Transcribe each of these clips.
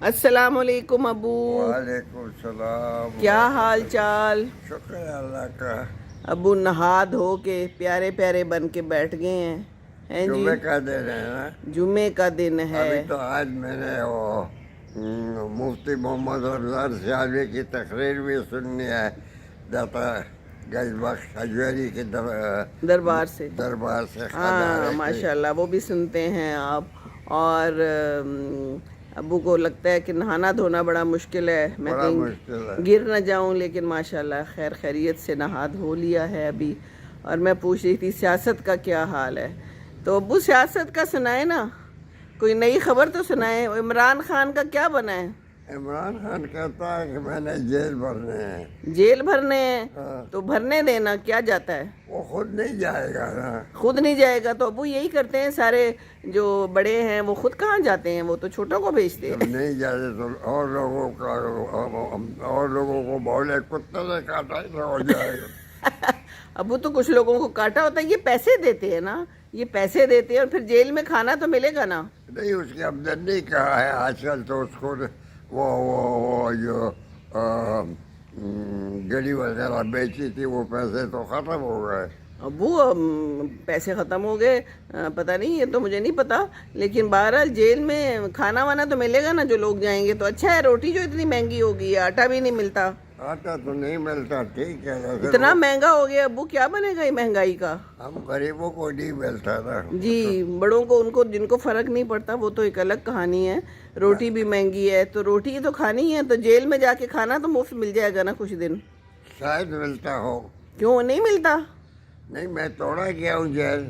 السلام علیکم ابو، وعلیکم السلام۔ کیا حال چال؟ شکر ہے اللہ کا۔ ابو نہا دھو کے پیارے پیارے بن کے بیٹھ گئے ہیں جی؟ جمعے کا دن ہے نا؟ جمعے کا دن ہے۔ ابھی تو آج میں نے وہ مفتی محمد رمضان سیالوی کی تقریر بھی سننی ہے، داتا گنج بخش حجویری کے دربار سے۔ دربار سے ہاں ماشاء اللہ، وہ بھی سنتے ہیں آپ۔ اور ابو کو لگتا ہے کہ نہانا دھونا بڑا مشکل ہے، میں بڑا کہیں مشکل ہے۔ گر نہ جاؤں، لیکن ماشاء اللہ خیر خیریت سے نہا دھو لیا ہے ابھی۔ اور میں پوچھ رہی تھی سیاست کا کیا حال ہے، تو ابو سیاست کا سنائے نا، کوئی نئی خبر تو سنائے۔ عمران خان کا کیا بنا ہے؟ عمران خان کہتا ہے کہ میں نے جیل بھرنے ہیں۔ جیل بھرنے ہیں؟ ہاں۔ تو بھرنے دینا، کیا جاتا ہے؟ وہ خود نہیں جائے گا نا۔ خود نہیں جائے گا؟ تو ابو یہی کرتے ہیں سارے جو بڑے ہیں، وہ خود کہاں جاتے ہیں، وہ تو چھوٹوں کو بھیجتے جب ہیں۔ نہیں جاتے تو اور لوگوں کو بولے کتے نے کاٹا تو ہو جائے گا۔ ابو تو کچھ لوگوں کو کاٹا ہوتا ہے، یہ پیسے دیتے ہیں نا، یہ پیسے دیتے ہیں، اور پھر جیل میں کھانا تو ملے گا نا۔ نہیں، اس کی آمدنی کہا ہے آج کل تو اس کو وہ جو گڑی وغیرہ بیچی تھی وہ پیسے تو ختم ہو گئے۔ ابو پیسے ختم ہو گئے، پتہ نہیں، یہ تو مجھے نہیں پتا، لیکن بہرحال جیل میں کھانا وانا تو ملے گا نا، جو لوگ جائیں گے تو اچھا ہے۔ روٹی جو اتنی مہنگی ہو گئی ہے، آٹا بھی نہیں ملتا، آٹا تو نہیں ملتا، ٹھیک ہے، اتنا مہنگا ہو گیا ابو، کیا بنے گا یہ مہنگائی کا؟ ہم غریبوں کو نہیں ملتا نا۔ جی، بڑوں کو، ان کو جن کو فرق نہیں پڑتا وہ تو ایک الگ کہانی ہے۔ روٹی بھی مہنگی ہے، تو روٹی تو کھانی ہے، تو جیل میں جا کے کھانا تو مفت مل جائے گا نا کچھ دن؟ شاید ملتا ہو۔ کیوں نہیں ملتا؟ نہیں، میں توڑا گیا ہوں جیل۔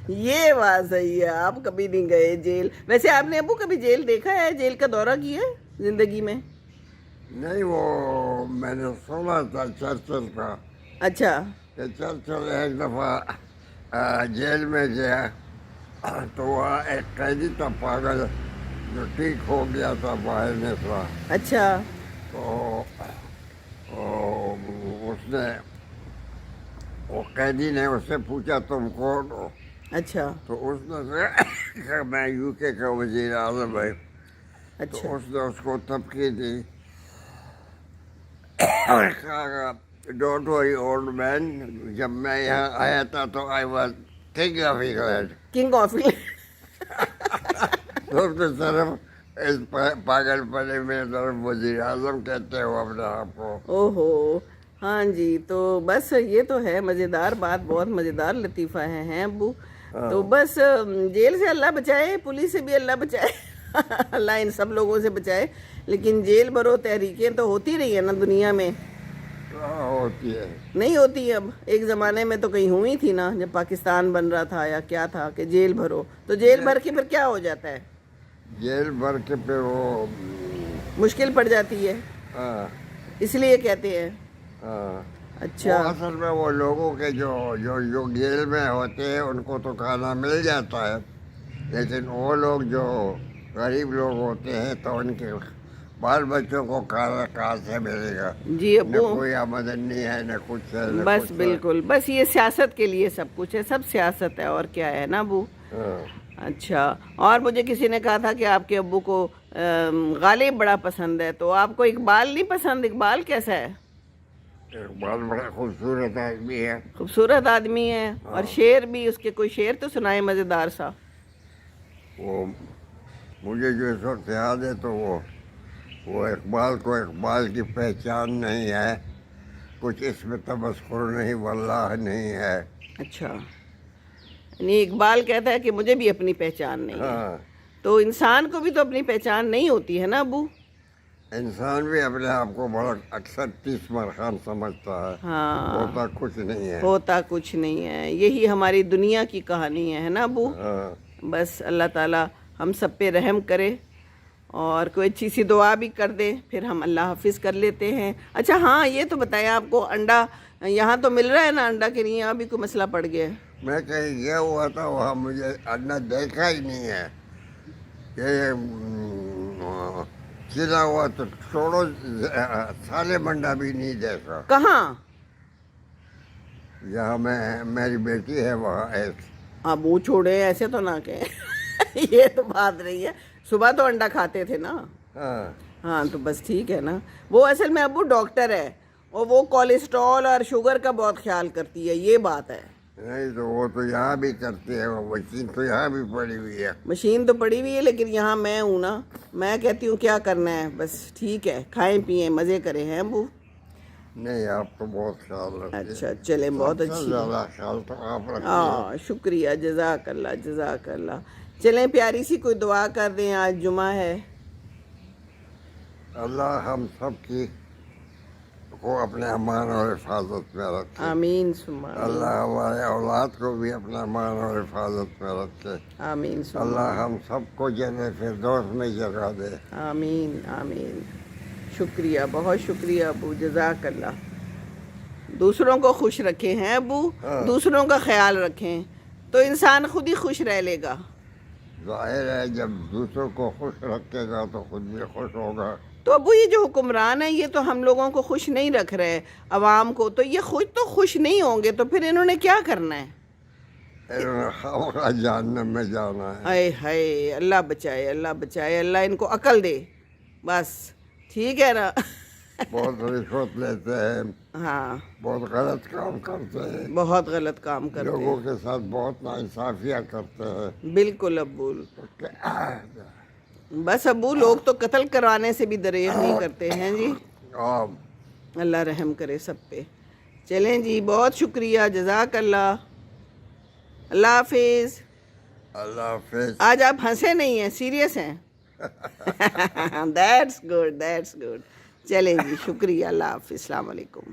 یہ بات صحیح ہے، آپ کبھی نہیں گئے جیل۔ ویسے آپ نے ابو کبھی جیل دیکھا ہے، جیل کا دورہ کیا ہے زندگی میں؟ نہیں، وہ میں نے سنا تھا چرچل کا اچھا۔ کہ چرچل ایک دفعہ جیل میں گیا تو وہاں ایک قیدی تھا پاگل جو ٹھیک ہو گیا تھا باہر نکلا، اچھا۔ تو اس نے، وہ قیدی نے اس سے پوچھا تم کون ہو؟ اچھا۔ تو اس نے کہا میں یو کے کا وزیر اعظم ہے۔ تو اچھا۔ اس نے اس کو تبکی دی اور کہا ڈونٹ وری اولڈ مین، جب میں یہاں آیا تھا تو I was king of England. King of تو اس نے صرف اس پاگل پنے میں صرف وزیر اعظم کہتے ہو اپنے آپ کو۔ اوہو، ہاں جی، تو بس یہ تو ہے مزیدار بات، بہت مزیدار لطیفہ ہیں ابو۔ تو بس جیل سے اللہ بچائے، پولیس سے بھی اللہ بچائے، اللہ ان سب لوگوں سے بچائے، لیکن جیل برو تحریکیں تو ہوتی رہی ہیں نا دنیا میں، کہاں ہوتی ہے؟ نہیں ہوتی اب۔ ایک زمانے میں تو کہیں ہوئی تھی نا، جب پاکستان بن رہا تھا یا کیا تھا کہ جیل بھرو، تو جیل بھر کے پھر کیا ہو جاتا ہے؟ جیل بھر کے پھر وہ مشکل پڑ جاتی ہے، ہاں اس لیے کہتے ہیں۔ ہاں، اچھا۔ وہ اصل میں وہ لوگوں کے جو جیل میں ہوتے ہیں ان کو تو کھانا مل جاتا ہے، لیکن وہ لوگ جو غریب لوگ ہوتے ہیں تو ان کے بال بچوں کو کھانا کہاں سے ملے گا؟ جی نہ ابو، کوئی آمدن نہیں ہے، نہ کچھ ہے، نہ بس کچھ ہے۔ بالکل، بس یہ سیاست کے لیے سب کچھ ہے، سب سیاست ہے، اور کیا ہے نا ابو؟ ہاں۔ اچھا، اور مجھے کسی نے کہا تھا کہ آپ کے ابو کو غالب بڑا پسند ہے، تو آپ کو اقبال نہیں پسند؟ اقبال کیسا ہے؟ اقبال بڑا خوبصورت آدمی ہے۔ خوبصورت آدمی ہے، اور شعر بھی اس کے، کوئی شعر تو سنائے مزیدار سا۔ وہ مجھے جو اس وقت یاد ہے تو وہ اقبال کو اقبال کی پہچان نہیں ہے، کچھ اس میں تمسخر نہیں، واللہ نہیں ہے۔ اچھا، یعنی اقبال کہتا ہے کہ مجھے بھی اپنی پہچان نہیں ہے، ہاں، تو انسان کو بھی تو اپنی پہچان نہیں ہوتی ہے نا ابو؟ انسان بھی اپنے آپ کو بڑا اکثر تیس مرخان سمجھتا ہے، ہاں، ہوتا کچھ نہیں ہے۔ ہوتا کچھ نہیں ہے، یہی ہماری دنیا کی کہانی ہے نا ابو؟ ہاں، بس اللہ تعالیٰ ہم سب پہ رحم کرے، اور کوئی اچھی سی دعا بھی کر دے، پھر ہم اللہ حافظ کر لیتے ہیں۔ اچھا ہاں، یہ تو بتائیں، آپ کو انڈا یہاں تو مل رہا ہے نا انڈا، کے لیے یہاں بھی کوئی مسئلہ پڑ گیا ہے؟ میں کہیں گیا ہوا تھا، وہاں مجھے انڈا دیکھا ہی نہیں ہے، یہ چلا ہوا تو چھوڑو، سالے منڈا بھی نہیں دیکھا۔ کہاں؟ جہاں میری بیٹی ہے وہاں ایک۔ اب وہ چھوڑے، ایسے تو نہ کہیں یہ تو بات نہیں ہے، صبح تو انڈا کھاتے تھے نا. ہاں ہاں تو بس ٹھیک ہے نا. وہ اصل میں ابو ڈاکٹر ہے اور وہ کولیسٹرول اور شوگر کا بہت خیال کرتی ہے, یہ بات ہے. نہیں تو وہ تو یہاں بھی کرتے ہیں, وہ مشین تو یہاں بھی پڑی ہوئی ہے. مشین تو پڑی ہوئی ہے لیکن یہاں میں ہوں نا, میں کہتی ہوں کیا کرنا ہے, بس ٹھیک ہے, کھائیں پئیں مزے کریں. ہیں ابو؟ نہیں آپ تو بہت خیال رکھتے ہیں. اچھا چلیں, بہت سب سے اچھی. زیادہ خیال تو آپ رکھتے ہیں. ہاں شکریہ, جزاک اللہ جزاک اللہ. چلیں پیاری سی کوئی دعا کر دیں, آج جمعہ ہے. اللہ ہم سب کی کو اپنے امان اور حفاظت میں رکھے. آمین ثم آمین. اللہ ہمارے اولاد کو بھی اپنا امان اور حفاظت میں رکھے. آمین ثم اللہ ہم سب کو جنت فردوس میں جگہ دے. آمین آمین. شکریہ, بہت شکریہ ابو, جزاک اللہ. دوسروں کو خوش رکھیں. ہیں ابو؟ دوسروں کا خیال رکھیں تو انسان خود ہی خوش رہ لے گا. ظاہر ہے جب دوسروں کو خوش رکھے گا تو خود بھی خوش ہوگا. تو ابو یہ جو حکمران ہیں یہ تو ہم لوگوں کو خوش نہیں رکھ رہے, عوام کو, تو یہ خود تو خوش نہیں ہوں گے تو پھر انہوں نے کیا کرنا ہے؟ انہوں نے خواہ جہنم میں جانا ہے. اے ہائے, اللہ بچائے, اللہ بچائے, اللہ ان کو عقل دے. بس ٹھیک ہے نا. بہت رشوت لیتے ہیں, ہاں بہت غلط کام کرتے ہیں, بہت غلط کام کرتے لوگوں ہیں. کے ساتھ بہت ناانصافیاں کرتے ہیں. بالکل ابو. تو کیا بس ابو لوگ تو قتل کروانے سے بھی دریغ نہیں کرتے ہیں جی. اللہ رحم کرے سب پہ. چلیں جی, بہت شکریہ, جزاک اللہ. اللہ حافظ. اللہ حافظ. آج آپ ہنسے نہیں ہیں, سیریس ہیں. That's good, that's good. چلیں جی, شکریہ, اللہ حافظ, السلام علیکم.